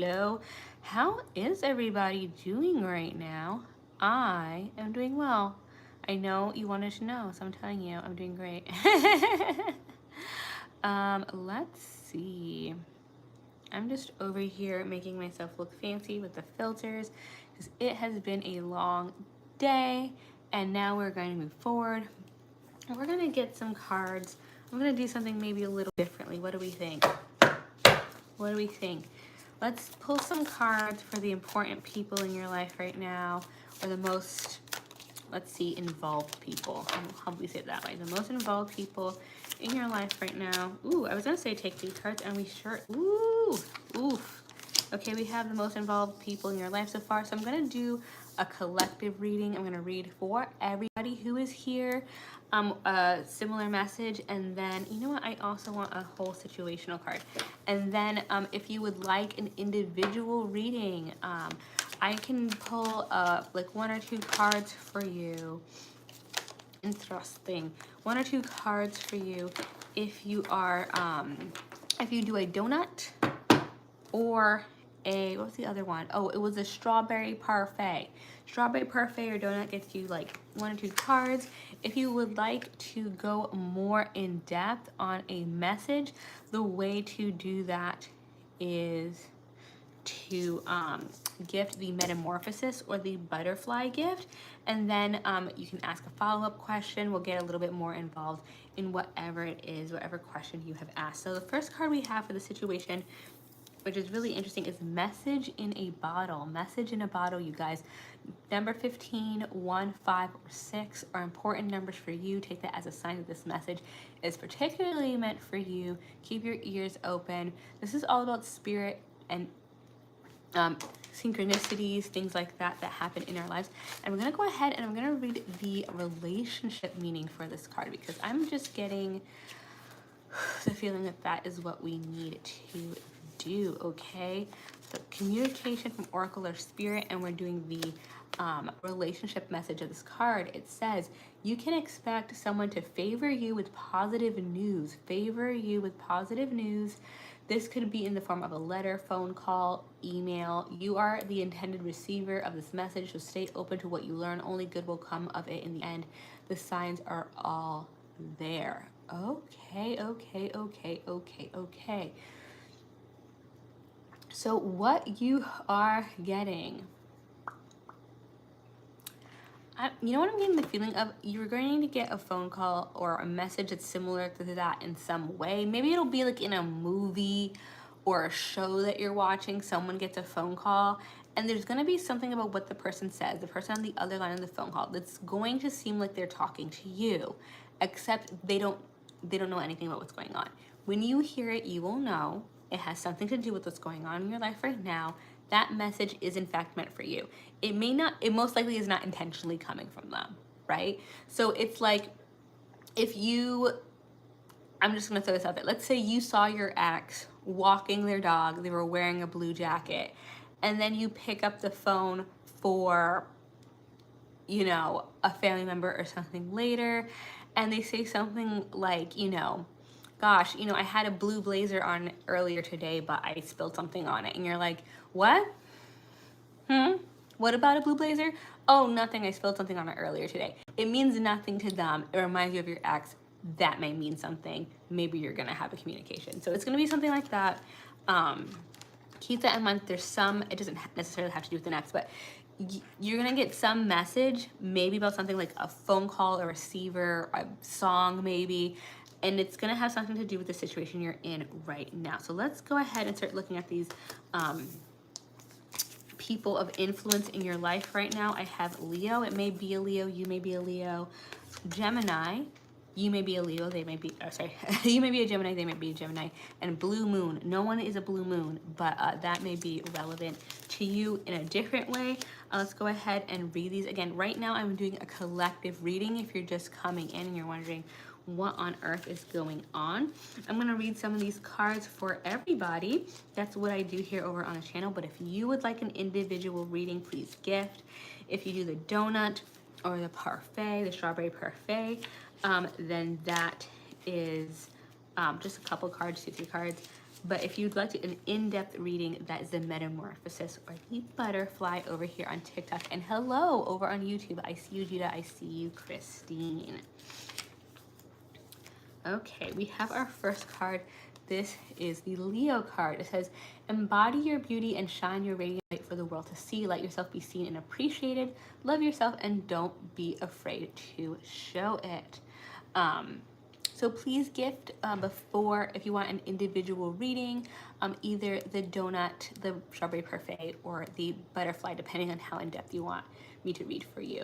Hello. How is everybody doing right now? I am doing well. I know you wanted to know, so I'm telling you, I'm doing great. Let's see. I'm just over here making myself look fancy with the filters because it has been a long day, and now we're going to move forward. We're going to get some cards. I'm going to do something maybe a little differently. What do we think? What do we think? Let's pull some cards for the important people in your life right now, or the most, let's see, involved people. How do we say it that way? The most involved people in your life right now. Ooh, I was gonna say take these cards, and we sure, oof. Okay, we have the most involved people in your life so far, so I'm gonna do a collective reading. I'm gonna read for everybody who is here, a similar message, and then, you know what, I also want a whole situational card. And then if you would like an individual reading, I can pull like 1 or 2 cards for you. Interesting. 1 or 2 cards for you if you are, if you do a donut or what was the other one? Oh, it was a strawberry parfait. Strawberry parfait or donut gets you like 1 or 2 cards. If you would like to go more in depth on a message, the way to do that is to gift the metamorphosis or the butterfly gift, and then you can ask a follow-up question. We'll get a little bit more involved in whatever it is, whatever question you have asked. So the first card we have for the situation, which is really interesting, is message in a bottle. Message in a bottle, you guys. Number 15, 1, 5, or 6 are important numbers for you. Take that as a sign that this message is particularly meant for you. Keep your ears open. This is all about spirit and synchronicities, things like that that happen in our lives. And we're gonna go ahead and I'm gonna read the relationship meaning for this card, because I'm just getting the feeling that that is what we need to do. Okay, so communication from Oracle or Spirit, and we're doing the relationship message of this card. It says you can expect someone to favor you with positive news. Favor you with positive news. This could be in the form of a letter, phone call, email. You are the intended receiver of this message, so stay open to what you learn. Only good will come of it in the end. The signs are all there. Okay. So what you are getting, you know what I'm getting the feeling of? You're going to get a phone call or a message that's similar to that in some way. Maybe it'll be like in a movie or a show that you're watching. Someone gets a phone call, and there's going to be something about what the person says, the person on the other line of the phone call, that's going to seem like they're talking to you, except they don't know anything about what's going on. When you hear it, you will know it has something to do with what's going on in your life right now. That message is in fact meant for you. It most likely is not intentionally coming from them, right? So it's like, I'm just gonna throw this out there. Let's say you saw your ex walking their dog, they were wearing a blue jacket, and then you pick up the phone for, a family member or something later, and they say something like, gosh, I had a blue blazer on earlier today, but I spilled something on it. And you're like, what? What about a blue blazer? Oh, nothing. I spilled something on it earlier today. It means nothing to them. It reminds you of your ex. That may mean something. Maybe you're going to have a communication. So it's going to be something like that. Keep that in mind. There's some, it doesn't necessarily have to do with the next, but you're going to get some message, maybe about something like a phone call, a receiver, a song maybe, and it's going to have something to do with the situation you're in right now. So let's go ahead and start looking at these people of influence in your life right now. I have Leo. It may be a Leo. You may be a Leo. Gemini. You may be a Leo. They may be, you may be a Gemini. They may be a Gemini. And blue moon. No one is a blue moon, but that may be relevant to you in a different way. Let's go ahead and read these. Again, right now I'm doing a collective reading. If you're just coming in and you're wondering what on earth is going on, I'm going to read some of these cards for everybody. That's what I do here over on the channel. But if you would like an individual reading, please gift. If you do the donut or the parfait, the strawberry parfait, then that is just a couple cards, 2-3 cards. But if you'd like an in-depth reading, that is the Metamorphosis or the Butterfly over here on TikTok. And hello over on YouTube. I see you, Judah. I see you, Christine. Okay, we have our first card. This is the Leo card. It says, embody your beauty and shine your radiant light for the world to see. Let yourself be seen and appreciated. Love yourself and don't be afraid to show it. So please gift before, if you want an individual reading, either the donut, the strawberry parfait, or the butterfly, depending on how in-depth you want me to read for you.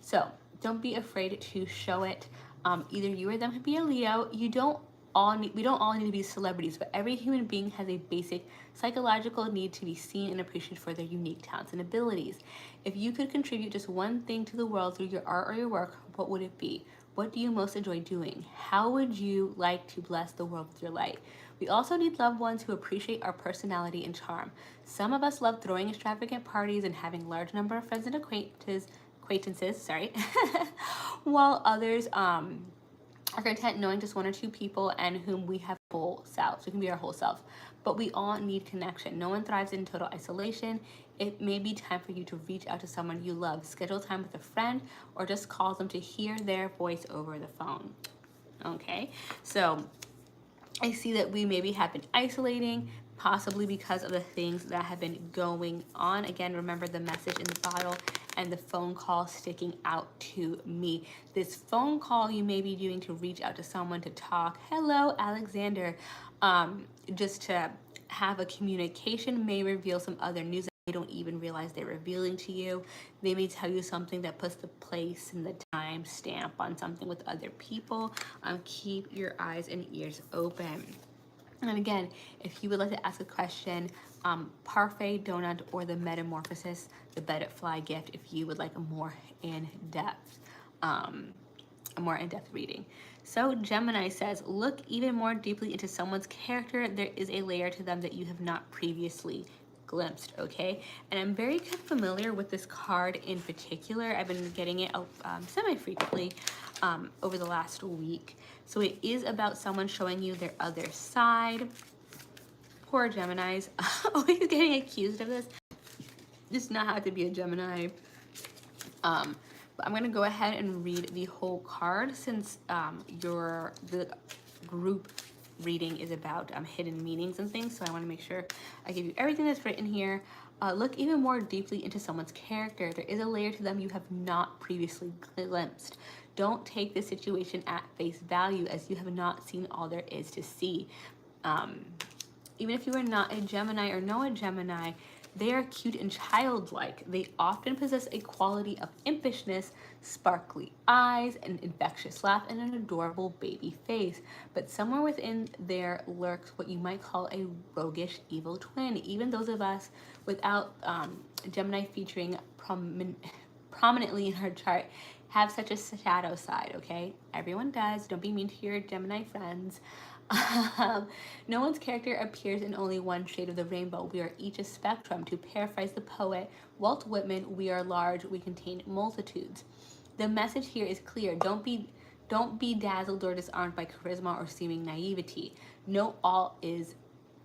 So don't be afraid to show it. Either you or them could be a Leo. We don't all need to be celebrities, but every human being has a basic psychological need to be seen and appreciated for their unique talents and abilities. If you could contribute just one thing to the world through your art or your work, what would it be? What do you most enjoy doing? How would you like to bless the world with your light? We also need loved ones who appreciate our personality and charm. Some of us love throwing extravagant parties and having large number of friends and acquaintances, while others are content knowing just one or two people and whom we have whole selves. We can be our whole self. But we all need connection. No one thrives in total isolation. It may be time for you to reach out to someone you love. Schedule time with a friend or just call them to hear their voice over the phone. Okay, so I see that we maybe have been isolating, possibly because of the things that have been going on. Again, remember the message in the bottle and the phone call sticking out to me. This phone call you may be doing to reach out to someone to talk. Hello, Alexander. Just to have a communication may reveal some other news that they don't even realize they're revealing to you. They may tell you something that puts the place and the time stamp on something with other people. Keep your eyes and ears open. And again, if you would like to ask a question, parfait, donut, or the metamorphosis, the butterfly gift, if you would like a more in-depth reading. So Gemini says, look even more deeply into someone's character. There is a layer to them that you have not previously glimpsed, okay? And I'm very familiar with this card in particular. I've been getting it semi-frequently over the last week. So it is about someone showing you their other side. Poor Geminis, always getting accused of this. Just not how to be a Gemini. But I'm gonna go ahead and read the whole card since the group reading is about hidden meanings and things. So I want to make sure I give you everything that's written here. Look even more deeply into someone's character. There is a layer to them you have not previously glimpsed. Don't take this situation at face value as you have not seen all there is to see. Even if you are not a Gemini or know a Gemini, they are cute and childlike. They often possess a quality of impishness, sparkly eyes, an infectious laugh, and an adorable baby face. But somewhere within there lurks what you might call a roguish evil twin. Even those of us without Gemini featuring prominently in our chart have such a shadow side, okay? Everyone does. Don't be mean to your Gemini friends. No one's character appears in only one shade of the rainbow. We are each a spectrum. To paraphrase the poet Walt Whitman, we are large, we contain multitudes. The message here is clear. Don't be dazzled or disarmed by charisma or seeming naivety. Not all is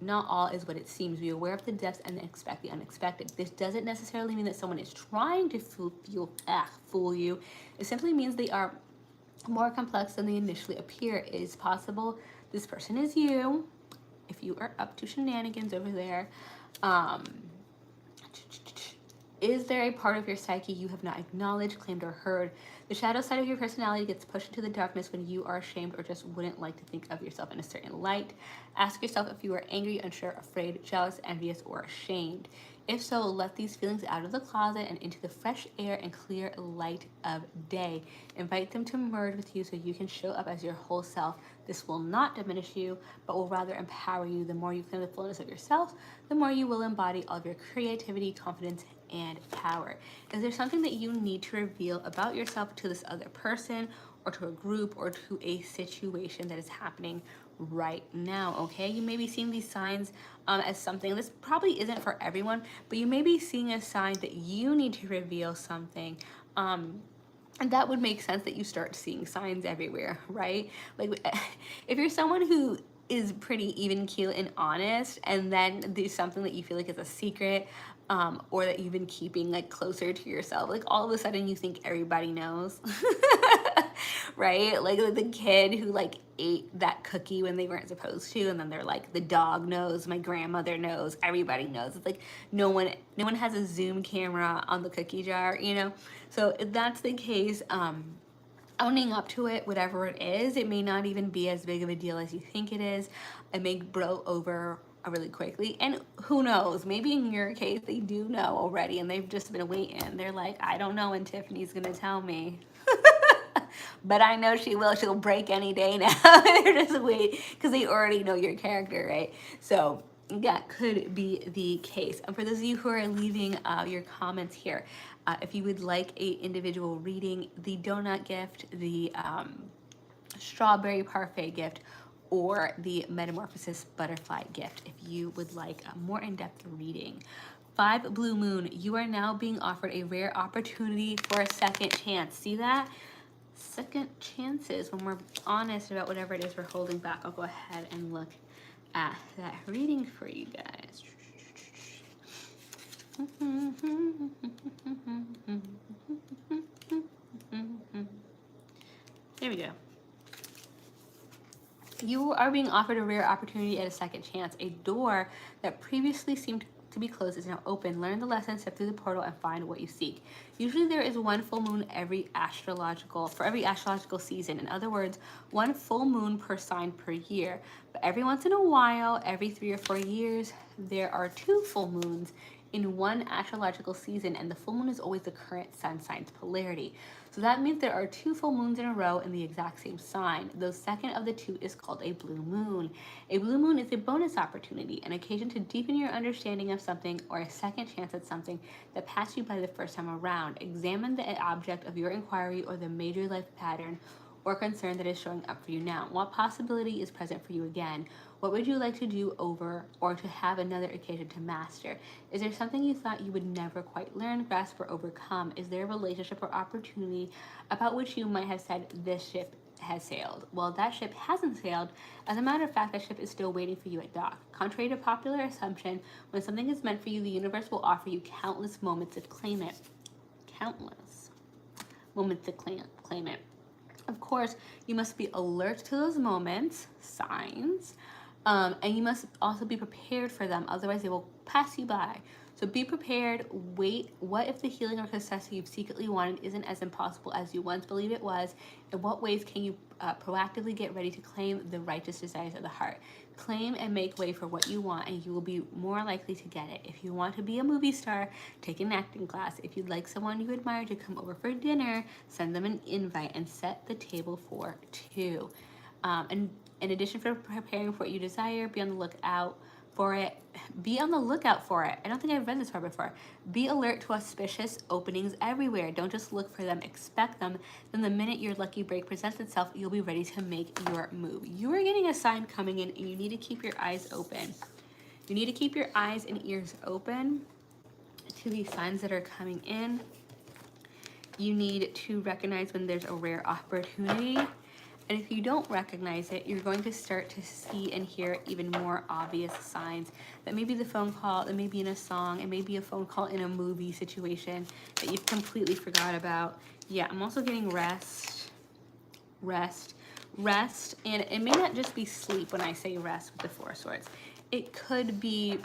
what it seems. Be aware of the depths and expect the unexpected. This doesn't necessarily mean that someone is trying to fool you. It simply means they are more complex than they initially appear. It is possible this person is you, if you are up to shenanigans over there. Is there a part of your psyche you have not acknowledged, claimed, or heard? The shadow side of your personality gets pushed into the darkness when you are ashamed or just wouldn't like to think of yourself in a certain light. Ask yourself if you are angry, unsure, afraid, jealous, envious, or ashamed. If so, let these feelings out of the closet and into the fresh air and clear light of day. Invite them to merge with you so you can show up as your whole self. This will not diminish you, but will rather empower you. The more you claim the fullness of yourself, the more you will embody all of your creativity, confidence, and power. Is there something that you need to reveal about yourself to this other person or to a group or to a situation that is happening right now? Okay, you may be seeing these signs as something, this probably isn't for everyone, but you may be seeing a sign that you need to reveal something. And that would make sense that you start seeing signs everywhere, right? Like if you're someone who is pretty even cute and honest, and then there's something that you feel like is a secret, or that you've been keeping like closer to yourself, like all of a sudden you think everybody knows. Right, like the kid who like ate that cookie when they weren't supposed to, and then they're like, the dog knows, my grandmother knows, everybody knows. It's like no one has a zoom camera on the cookie jar, you know. So if that's the case, owning up to it, whatever it is, it may not even be as big of a deal as you think it is. It may blow over really quickly. And who knows, maybe in your case, they do know already and they've just been waiting. They're like, I don't know when Tiffany's gonna tell me. But I know she will. She'll break any day now. They're just waiting because they already know your character, right? So that could be the case. And for those of you who are leaving your comments here, if you would like a individual reading, the donut gift, the strawberry parfait gift, or the metamorphosis butterfly gift, if you would like a more in-depth reading. 5 Blue Moon, you are now being offered a rare opportunity for a second chance. See that? Second chances when we're honest about whatever it is we're holding back. I'll go ahead and look at that reading for you guys. There we go. You are being offered a rare opportunity at a second chance. A door that previously seemed to be closed is now open. Learn the lesson, step through the portal, and find what you seek. Usually there is one full moon for every astrological season. In other words, one full moon per sign per year. But every once in a while, every 3 or 4 years, there are 2 full moons in one astrological season, and the full moon is always the current sun sign's polarity. So that means there are 2 full moons in a row in the exact same sign. The second of the 2 is called a blue moon. A blue moon is a bonus opportunity, an occasion to deepen your understanding of something, or a second chance at something that passed you by the first time around. Examine the object of your inquiry or the major life pattern or concern that is showing up for you now. What possibility is present for you again? What would you like to do over, or to have another occasion to master? Is there something you thought you would never quite learn, grasp, or overcome? Is there a relationship or opportunity about which you might have said, this ship has sailed? Well, that ship hasn't sailed. As a matter of fact, that ship is still waiting for you at dock. Contrary to popular assumption, when something is meant for you, the universe will offer you countless moments to claim it. Countless moments to claim it. Of course, you must be alert to those moments, signs, and you must also be prepared for them. Otherwise, they will pass you by. So be prepared. Wait. What if the healing or success you've secretly wanted isn't as impossible as you once believed it was? In what ways can you proactively get ready to claim the righteous desires of the heart? Claim and make way for what you want, and you will be more likely to get it. If you want to be a movie star, take an acting class. If you'd like someone you admire to come over for dinner, send them an invite and set the table for 2. And in addition for preparing for what you desire, be on the lookout for it. Be on the lookout for it. I don't think I've read this part before. Be alert to auspicious openings everywhere. Don't just look for them, expect them. Then the minute your lucky break presents itself, you'll be ready to make your move. You are getting a sign coming in, and you need to keep your eyes open. You need to keep your eyes and ears open to these signs that are coming in. You need to recognize when there's a rare opportunity. And if you don't recognize it, you're going to start to see and hear even more obvious signs. That may be the phone call, that may be in a song, it may be a phone call in a movie situation that you've completely forgot about. Yeah, I'm also getting rest, and it may not just be sleep when I say rest with the 4 swords. It could be,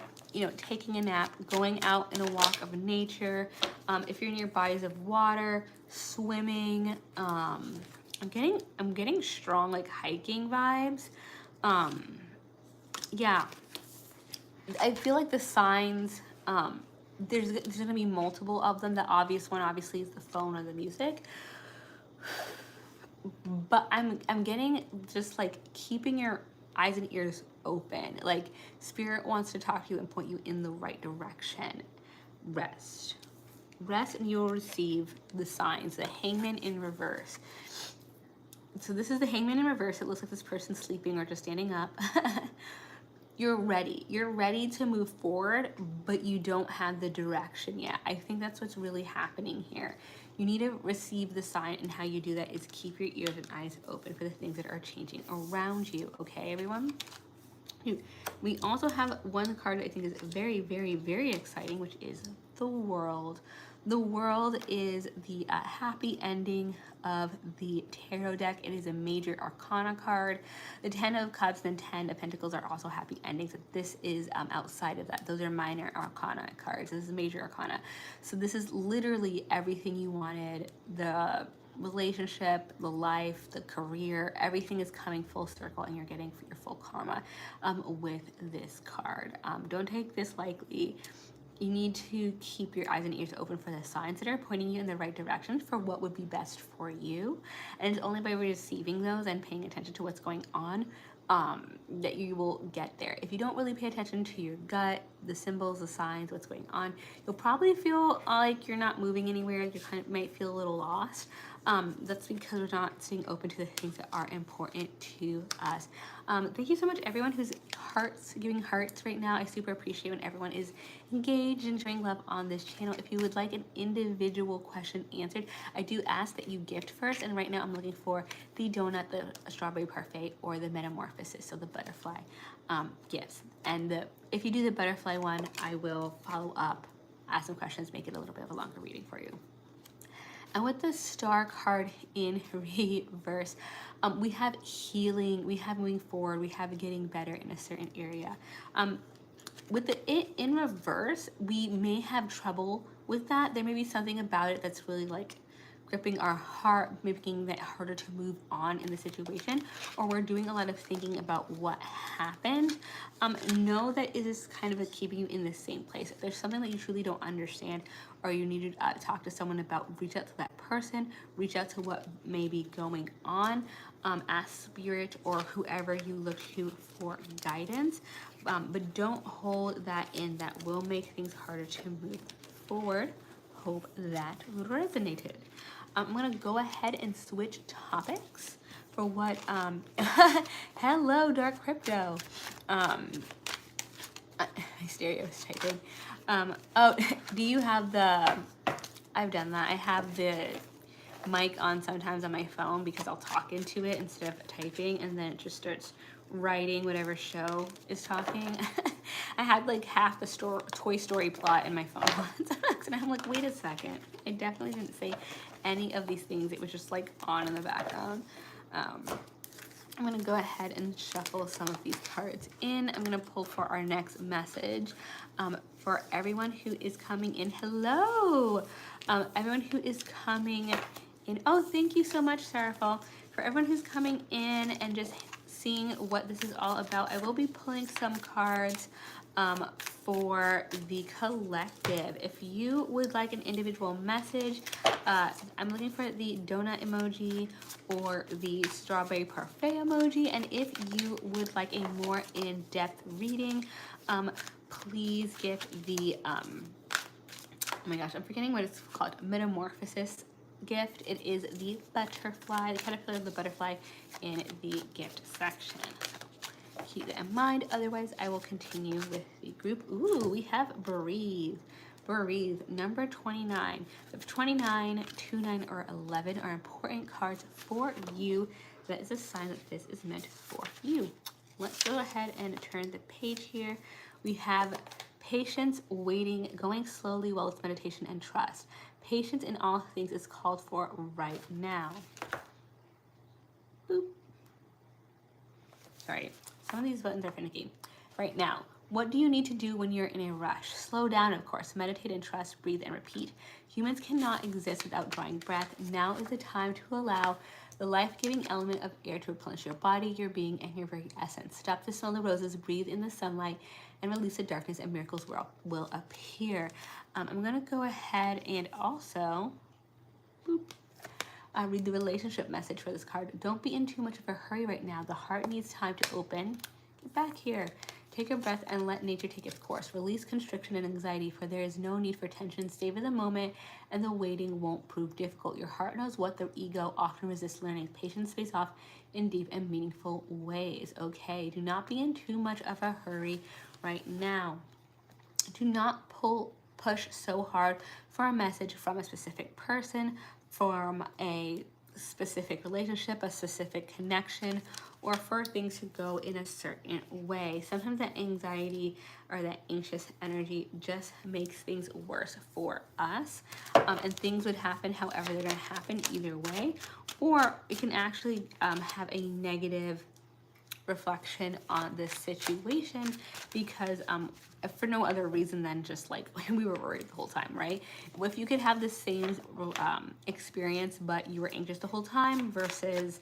taking a nap, going out in a walk of nature, if you're near bodies of water, swimming, I'm getting strong like hiking vibes. Yeah. I feel like the signs, there's gonna be multiple of them. The obvious one obviously is the phone or the music. But I'm getting just like keeping your eyes and ears open. Like spirit wants to talk to you and point you in the right direction. Rest and you'll receive the signs. The Hangman in reverse. So this is the Hangman in reverse. It looks like this person's sleeping or just standing up. You're ready. You're ready to move forward, but you don't have the direction yet. I think that's what's really happening here. You need to receive the sign, and how you do that is keep your ears and eyes open for the things that are changing around you. Okay, everyone? We also have one card that I think is very, very, very exciting, which is the World. The World is the happy ending of the tarot deck. It is a major arcana card. The 10 of Cups and 10 of Pentacles are also happy endings. This is outside of that. Those are minor arcana cards. This is major arcana. So this is literally everything you wanted. The relationship, the life, the career, everything is coming full circle and you're getting your full karma with this card. Don't take this lightly. You need to keep your eyes and ears open for the signs that are pointing you in the right direction for what would be best for you. And it's only by receiving those and paying attention to what's going on that you will get there. If you don't really pay attention to your gut, the symbols, the signs, what's going on, you'll probably feel like you're not moving anywhere. You kind of might feel a little lost. That's because we're not staying open to the things that are important to us. Thank you so much, everyone who's giving hearts right now. I super appreciate when everyone is engaged and showing love on this channel. If you would like an individual question answered, I do ask that you gift first. And right now I'm looking for the donut, the strawberry parfait, or the metamorphosis, so the butterfly gifts. And if you do the butterfly one, I will follow up, ask some questions, make it a little bit of a longer reading for you. And with the Star card in reverse, we have healing, we have moving forward, we have getting better in a certain area. With it in reverse, we may have trouble with that. There may be something about it that's really like gripping our heart, making it harder to move on in the situation, or we're doing a lot of thinking about what happened. Know that it is kind of keeping you in the same place. If there's something that you truly don't understand or you need to talk to someone about, reach out to that person, reach out to what may be going on, ask spirit or whoever you look to for guidance, but don't hold that in. That will make things harder to move forward. Hope that resonated. I'm gonna go ahead and switch topics for what, hello, Dark Crypto. My stereo is typing. Oh, do you have I've done that. I have the mic on sometimes on my phone because I'll talk into it instead of typing, and then it just starts writing whatever show is talking. I had like half the Toy Story plot in my phone once, and I'm like, wait a second. I definitely didn't say any of these things. It was just like on in the background. I'm gonna go ahead and shuffle some of these cards in. I'm gonna pull for our next message. For everyone who is coming in, hello! Everyone who is coming in, oh, thank you so much, Sarafal. For everyone who's coming in and just seeing what this is all about, I will be pulling some cards for the collective. If you would like an individual message, I'm looking for the donut emoji or the strawberry parfait emoji. And if you would like a more in-depth reading, please get the, oh my gosh, I'm forgetting what it's called, metamorphosis gift. It is the butterfly, the caterpillar of the butterfly in the gift section. So keep that in mind. Otherwise, I will continue with the group. Ooh, we have Breathe. Breathe, number 29. So 29, 29, or 11 are important cards for you. That is a sign that this is meant for you. Let's go ahead and turn the page here. We have patience, waiting, going slowly while it's meditation, and trust. Patience in all things is called for right now. Boop. Sorry, some of these buttons are finicky. Right now. What do you need to do when you're in a rush? Slow down, of course. Meditate and trust, breathe and repeat. Humans cannot exist without drawing breath. Now is the time to allow the life-giving element of air to replenish your body, your being, and your very essence. Stop to smell the roses, breathe in the sunlight, and release the darkness, and miracles will appear. I'm going to go ahead and also read the relationship message for this card. Don't be in too much of a hurry right now. The heart needs time to open. Get back here. Take a breath and let nature take its course. Release constriction and anxiety, for there is no need for tension. Savor the moment, and the waiting won't prove difficult. Your heart knows what the ego often resists learning. Patience pays off in deep and meaningful ways. Okay, do not be in too much of a hurry right now. Do not push so hard for a message from a specific person, from a specific relationship, a specific connection, or for things to go in a certain way. Sometimes that anxiety or that anxious energy just makes things worse for us. And things would happen however they're going to happen either way. Or it can actually have a negative reflection on this situation because for no other reason than just like we were worried the whole time, right? If you could have the same experience but you were anxious the whole time versus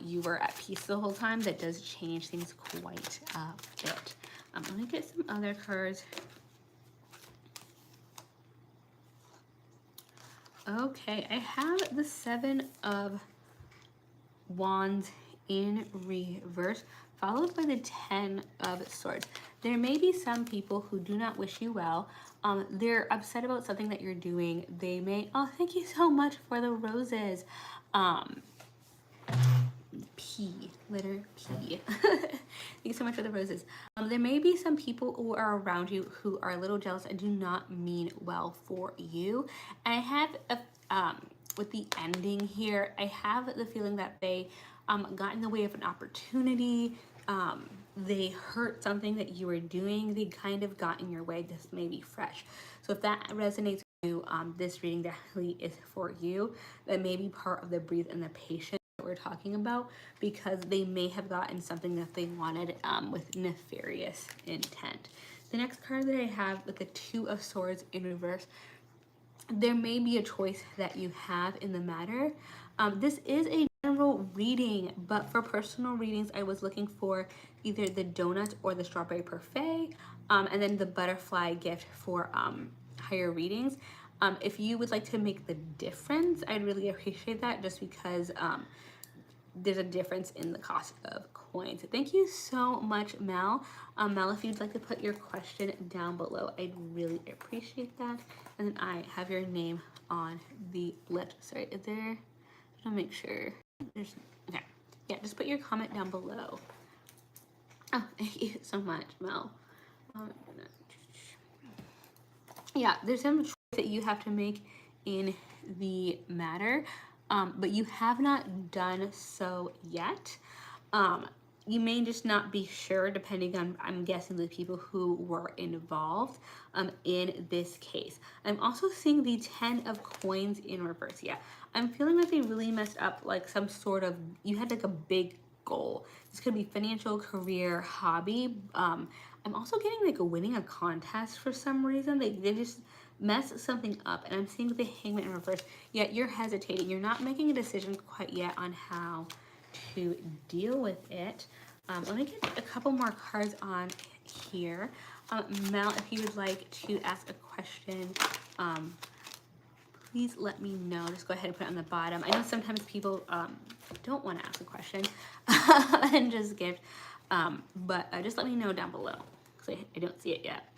you were at peace the whole time, that does change things quite a bit. Let me get some other cards. Okay, I have the 7 of Wands in reverse, followed by the 10 of Swords. There may be some people who do not wish you well. They're upset about something that you're doing. They may, oh, thank you so much for the roses. P, letter P. Thank you so much for the roses. There may be some people who are around you who are a little jealous and do not mean well for you. And I have with the ending here, I have the feeling that they got in the way of an opportunity. They hurt something that you were doing. They kind of got in your way. This may be fresh. So if that resonates with you, this reading definitely is for you. That may be part of the breathe and the patience that we're talking about, because they may have gotten something that they wanted with nefarious intent. The next card that I have with the 2 of Swords in reverse, there may be a choice that you have in the matter. This is a general reading, but for personal readings, I was looking for either the donut or the strawberry parfait, and then the butterfly gift for higher readings. If you would like to make the difference, I'd really appreciate that, just because there's a difference in the cost of coins. Thank you so much, Mel. Mel, if you'd like to put your question down below, I'd really appreciate that. And then I have your name on the left. Sorry, is there? I'll make sure. There's okay. Yeah, just put your comment down below. Oh, thank you so much, Mel. Yeah, there's some choice that you have to make in the matter. But you have not done so yet. You may just not be sure, depending on, I'm guessing, the people who were involved in this case. I'm also seeing the 10 of coins in reverse. Yeah, I'm feeling like they really messed up, like some sort of, you had like a big goal. This could be financial, career, hobby. I'm also getting like winning a contest for some reason. They just mess something up, and I'm seeing the Hangman in reverse. Yet you're hesitating. You're not making a decision quite yet on how to deal with it. Let me get a couple more cards on here. Mel, if you would like to ask a question, please let me know. Just go ahead and put it on the bottom. I know sometimes people don't want to ask a question and just gift, but just let me know down below, because I don't see it yet.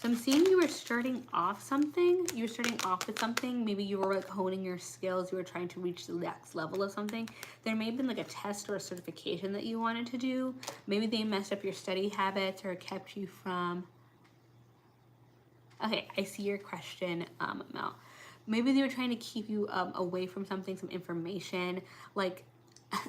So I'm seeing you were starting off something. You were starting off with something. Maybe you were like honing your skills. You were trying to reach the next level of something. There may have been like a test or a certification that you wanted to do. Maybe they messed up your study habits or kept you from. Okay, I see your question, Mel. Maybe they were trying to keep you away from something, some information, like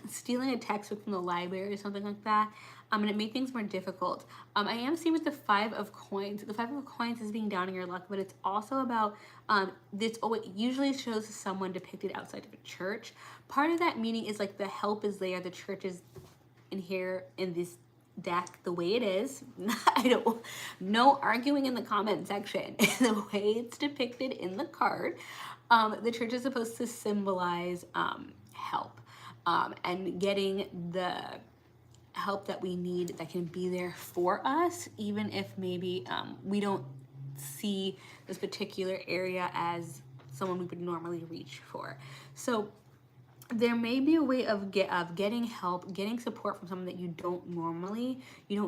stealing a textbook from the library or something like that. And it made things more difficult. I am seeing with the 5 of coins. The 5 of coins is being down in your luck, but it's also about this. Oh, it usually shows someone depicted outside of a church. Part of that meaning is like the help is there, the church is in here in this deck the way it is. No arguing in the comment section. The way it's depicted in the card, the church is supposed to symbolize help, and getting the help that we need, that can be there for us, even if maybe we don't see this particular area as someone we would normally reach for. So there may be a way of getting help, getting support from someone that you don't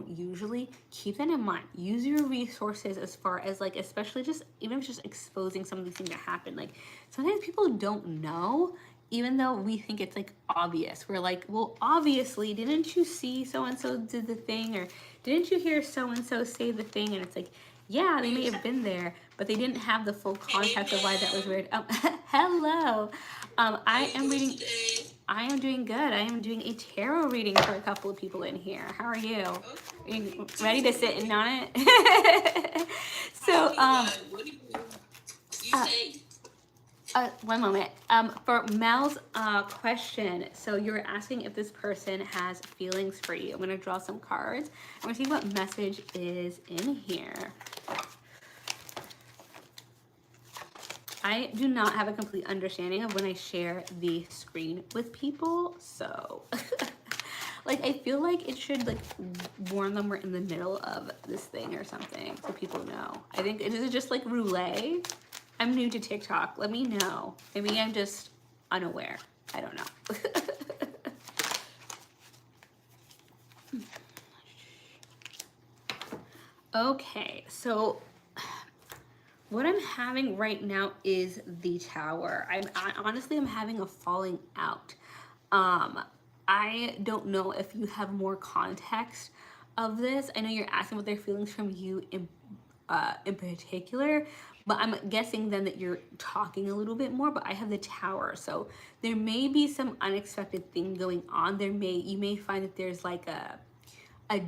usually. Keep that in mind. Use your resources as far as like, especially just, even if it's just exposing some of these things that happen. Like sometimes people don't know, even though we think it's like obvious. We're like, well, obviously, didn't you see so-and-so did the thing? Or didn't you hear so-and-so say the thing? And it's like, Yeah, they may have been there, but they didn't have the full context of why that was weird. Hello. I am reading. I am doing good. I am doing a tarot reading for a couple of people in here. How are you? Are you ready to sit in on it? So, one moment. For Mel's question, so you're asking if this person has feelings for you. I'm going to draw some cards. I'm going to see what message is in here. I do not have a complete understanding of when I share the screen with people, so like I feel like it should like warn them we're in the middle of this thing or something so people know. I think it is just like roulette. I'm new to TikTok. Let me know. Maybe I'm just unaware. I don't know. Okay, so what I'm having right now is the Tower. Honestly, I'm having a falling out. I don't know if you have more context of this. I know you're asking what their feelings from you in particular, but I'm guessing then that you're talking a little bit more. But I have the Tower, so there may be some unexpected thing going on. You may find that there's like a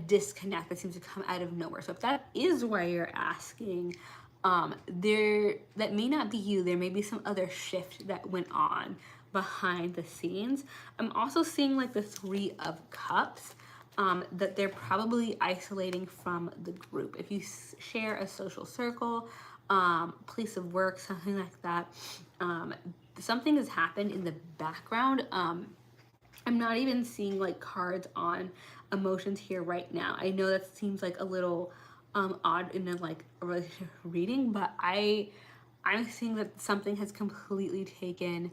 disconnect that seems to come out of nowhere. So if that is why you're asking, that may not be you. There may be some other shift that went on behind the scenes. I'm also seeing like the Three of Cups, that they're probably isolating from the group. If you share a social circle, place of work, something like that, something has happened in the background. I'm not even seeing like cards on emotions here right now. I know that seems like a little odd in a like a relationship reading, but I'm seeing that something has completely taken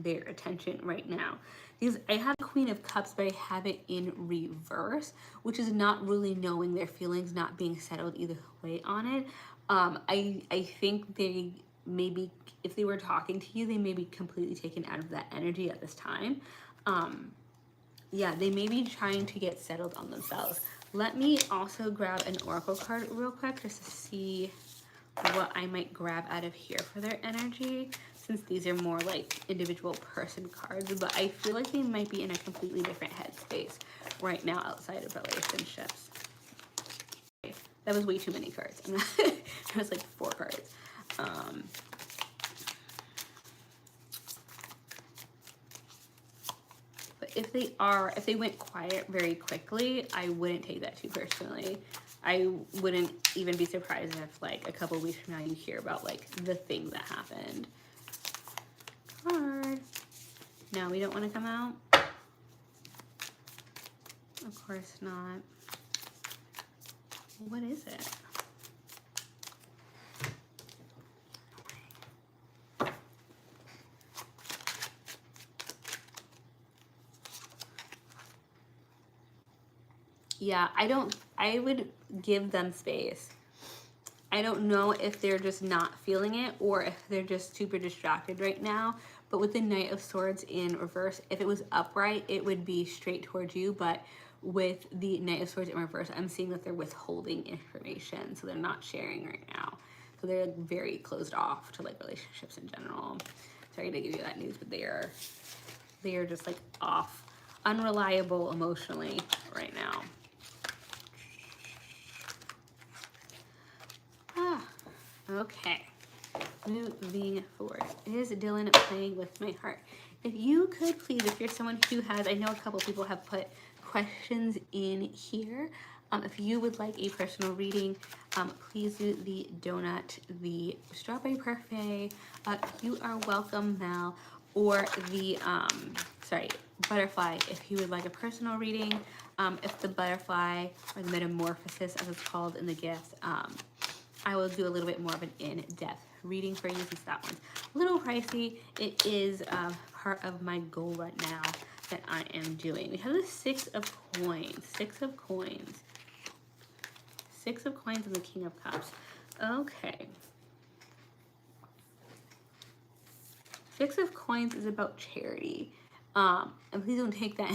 their attention right now. Because I have Queen of Cups, but I have it in reverse, which is not really knowing their feelings, not being settled either way on it. I think they maybe, if they were talking to you, they may be completely taken out of that energy at this time. Yeah, they may be trying to get settled on themselves. Let me also grab an oracle card real quick just to see what I might grab out of here for their energy, since these are more like individual person cards, but I feel like they might be in a completely different headspace right now outside of relationships. That was way too many cards. That was like 4 cards. But if they went quiet very quickly, I wouldn't take that too personally. I wouldn't even be surprised if like a couple weeks from now you hear about like the thing that happened. Card. No, we don't want to come out. Of course not. What is it? Yeah, I would give them space. I don't know if they're just not feeling it or if they're just super distracted right now. But with the Knight of Swords in reverse, if it was upright, it would be straight towards you. But with the Knight of Swords in reverse, I'm seeing that they're withholding information. So they're not sharing right now. So they're like very closed off to like relationships in general. Sorry to give you that news, but they are just like off, unreliable emotionally right now. Okay, moving forward. Is Dylan playing with my heart? If you could please, if you're someone who has, I know a couple people have put questions in here. If you would like a personal reading, please do the donut, the strawberry parfait. You are welcome, Mel, or the butterfly. If you would like a personal reading, if the butterfly or the metamorphosis, as it's called in the gift, I will do a little bit more of an in-depth reading for you since that one's a little pricey. It is part of my goal right now that I am doing. We have the 6 of coins. 6 of coins. 6 of coins and the King of Cups. Okay. 6 of coins is about charity. And please don't take that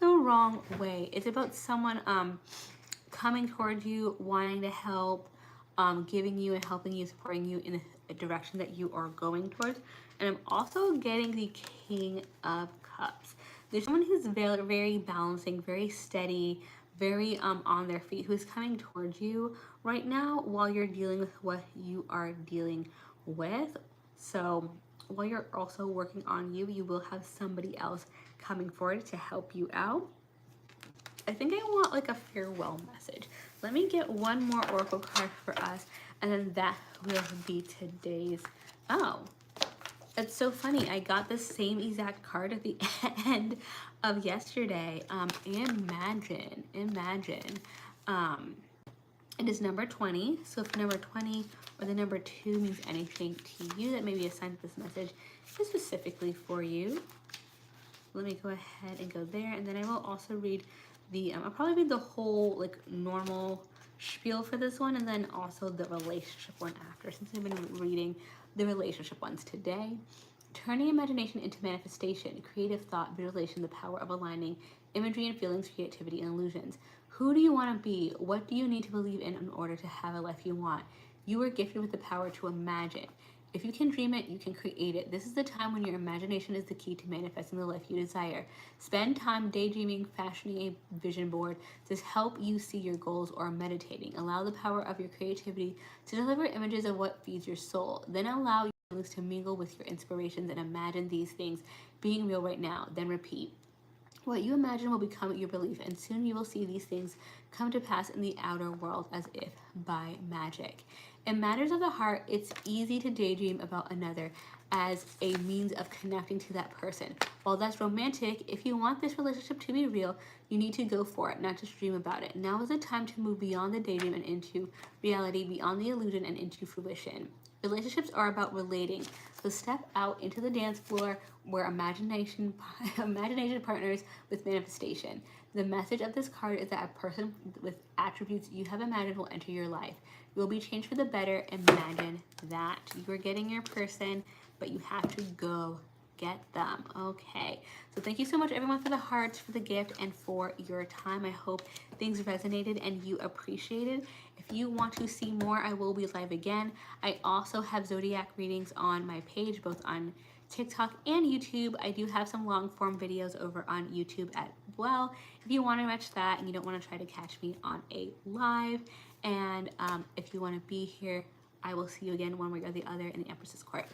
the wrong way. It's about someone coming towards you, wanting to help, giving you and helping you, supporting you in a direction that you are going towards. And I'm also getting the King of Cups. There's someone who's very, very balancing, very steady, very on their feet, who is coming towards you right now while you're dealing with what you are dealing with. So while you're also working on you, you will have somebody else coming forward to help you out. I think I want like a farewell message. Let me get one more oracle card for us, and then that will be today's. Oh, it's so funny. I got the same exact card at the end of yesterday. Imagine. It is number 20. So if number 20 or the number 2 means anything to you, that may be a sign that this message is specifically for you. Let me go ahead and go there, and then I will also read the, I'll probably read the whole like normal spiel for this one, and then also the relationship one after, since I've been reading the relationship ones today. Turning imagination into manifestation, creative thought, visualization, the power of aligning imagery and feelings, creativity, and illusions. Who do you want to be? What do you need to believe in order to have a life you want? You are gifted with the power to imagine. If you can dream it, you can create it. This is the time when your imagination is the key to manifesting the life you desire. Spend time daydreaming, fashioning a vision board to help you see your goals, or meditating. Allow the power of your creativity to deliver images of what feeds your soul. Then allow your feelings to mingle with your inspirations and imagine these things being real right now. Then repeat. What you imagine will become your belief, and soon you will see these things come to pass in the outer world as if by magic. In matters of the heart, it's easy to daydream about another as a means of connecting to that person. While that's romantic, if you want this relationship to be real, you need to go for it, not just dream about it. Now is the time to move beyond the daydream and into reality, beyond the illusion and into fruition. Relationships are about relating. So step out into the dance floor where imagination partners with manifestation. The message of this card is that a person with attributes you have imagined will enter your life. You will be changed for the better. Imagine that. You are getting your person, but you have to go get them. Okay, so thank you so much everyone for the hearts, for the gift, and for your time. I hope things resonated and you appreciated. If you want to see more, I will be live again. I also have zodiac readings on my page, both on TikTok and YouTube. I do have some long form videos over on YouTube as well, if you want to watch that and you don't want to try to catch me on a live. And if you want to be here, I will see you again one way or the other in the Empress's court.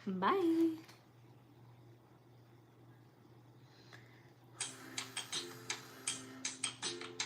Bye.